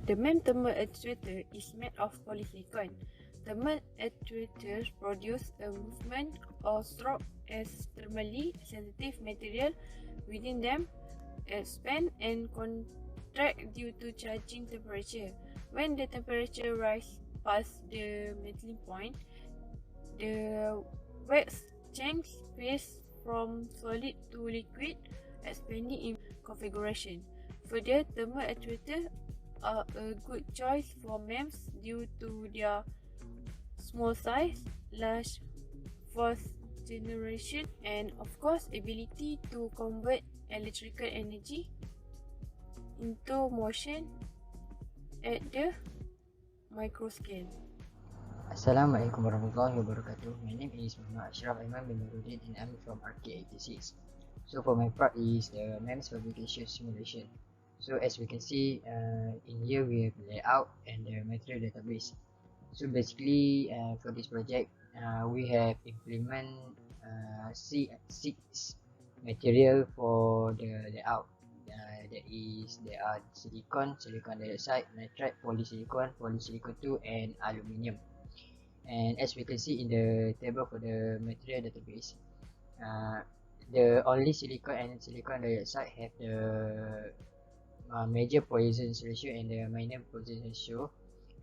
The main thermal actuator is made of polysilicon. Thermal actuators produce a movement or stroke as thermally sensitive material within them expand and contract due to charging temperature. When the temperature rises past the melting point, the wax change phase from solid to liquid, expanding in configuration. Further, thermal actuators are a good choice for MEMS due to their small size, large force generation, and of course ability to convert electrical energy into motion at the micro scale. Assalamualaikum warahmatullahi wabarakatuh. My name is Muhammad Ashraf Aiman bin Nuruddin and I'm from RK86. So for my part is the MEMS fabrication simulation. So as we can see, in here we have layout and the material database. So basically for this project, we have implement six material for the layout. There are silicon dioxide, nitride, polysilicon, polysilicon 2 and aluminium. And as we can see in the table for the material database, the only silicon and silicon dioxide have the major poisson ratio and the minor poisson ratio,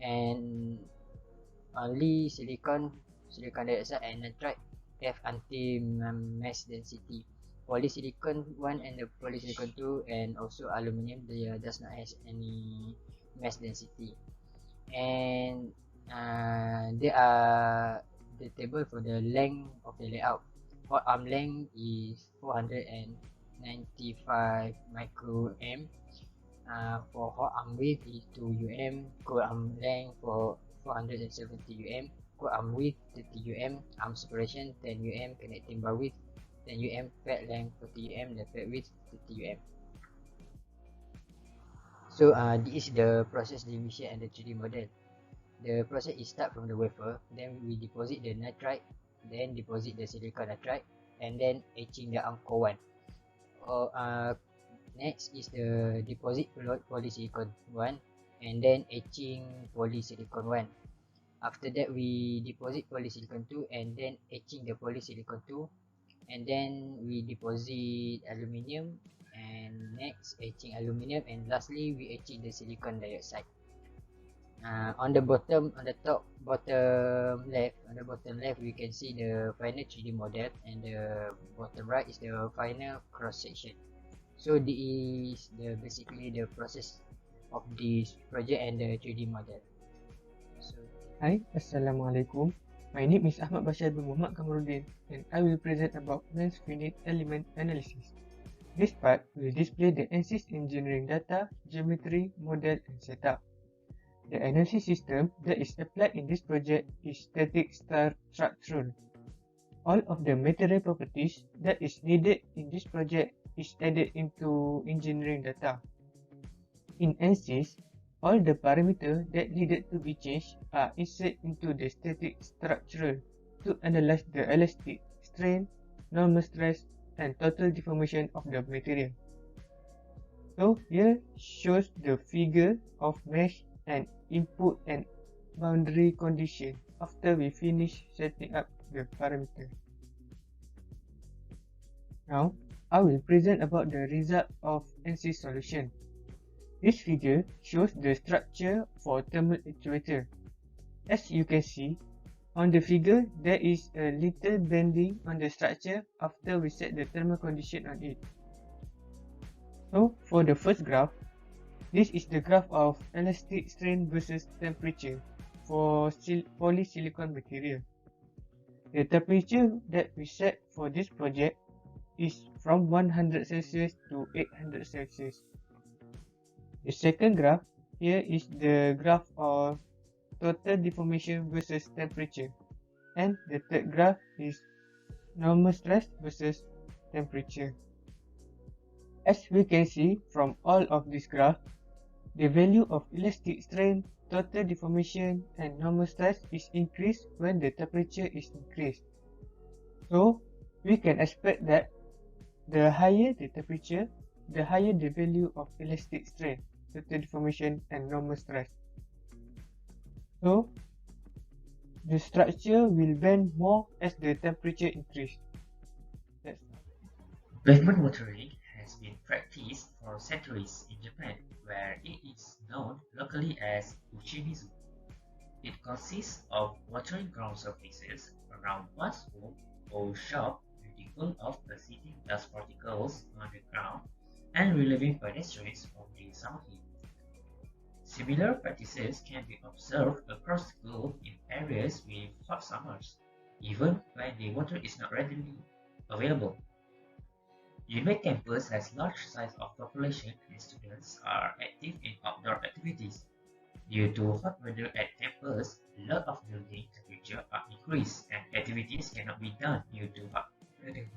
and only silicon dioxide and nitride have anti-mass density. Polysilicon 1 and the polysilicon 2 and also aluminium, they does not have any mass density. And there are the table for the length of the layout. Hot arm length is 495 micro-m. For hot arm width is 2 m. Cold arm length for 470 m. Cold arm width 30 m. Arm separation 10 m. Connecting bar width 10 m. Pad length 40 m. The pad width 30 m. So this is the process division and the 3D model. The process is start from the wafer, then we deposit the nitride, then deposit the silicon nitride, and then etching the core 1. Next is the deposit polysilicon 1, and then etching polysilicon 1. After that we deposit polysilicon 2 and then etching the polysilicon 2, and then we deposit aluminium, and next etching aluminium, and lastly we etching the silicon dioxide. On the bottom left we can see the final 3D model, and the bottom right is the final cross section. So this is basically the process of this project and the 3D model. Hi, Assalamualaikum. My name is Ahmad Bashar bin Muhammad Kamaruddin, and I will present about MEMS finite element analysis. This part will display the ANSYS engineering data, geometry, model and setup. The analysis system that is applied in this project is static structural. All of the material properties that is needed in this project is added into engineering data. In ANSYS, all the parameters that needed to be changed are inserted into the static structural to analyze the elastic strain, normal stress, and total deformation of the material. So here shows the figure of mesh and input and boundary condition after we finish setting up the parameter. Now, I will present about the result of ANSYS solution. This figure shows the structure for thermal actuator. As you can see, on the figure there is a little bending on the structure after we set the thermal condition on it. So, for the first graph, this is the graph of elastic strain versus temperature for polysilicon material. The temperature that we set for this project is from 100 Celsius to 800 Celsius. The second graph here is the graph of total deformation versus temperature, and the third graph is normal stress versus temperature. As we can see from all of this graph, the value of elastic strain, total deformation and normal stress is increased when the temperature is increased. So, we can expect that the higher the temperature, the higher the value of elastic strain. certain deformation, and normal stress. So, the structure will bend more as the temperature increases. That's Pavement watering has been practiced for centuries in Japan, where it is known locally as uchimizu. It consists of watering ground surfaces around one's home or shop with the goal of acidity dust particles on the ground and relieving pedestrians from the summer heat. Similar practices can be observed across the globe in areas with hot summers, even when the water is not readily available. Unit campus has large size of population and students are active in outdoor activities. Due to hot weather at campus, a lot of building temperature are increased and activities cannot be done due to hot weather.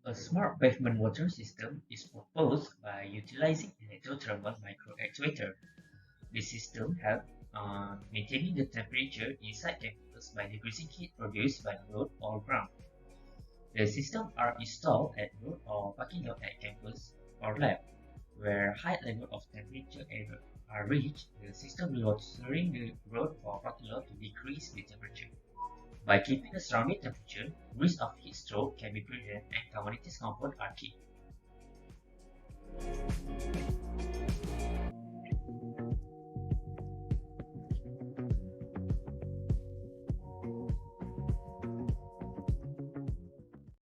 A smart pavement water system is proposed by utilizing electrothermal microactuator. This system helps maintaining the temperature inside campus by decreasing heat produced by the road or ground. The systems are installed at road or parking lot at campus or lab, where high level of temperature are reached. The system will watering the road or parking lot to decrease the temperature. By keeping the surrounding temperature, risk of heat stroke can be prevented and communities comfort are key.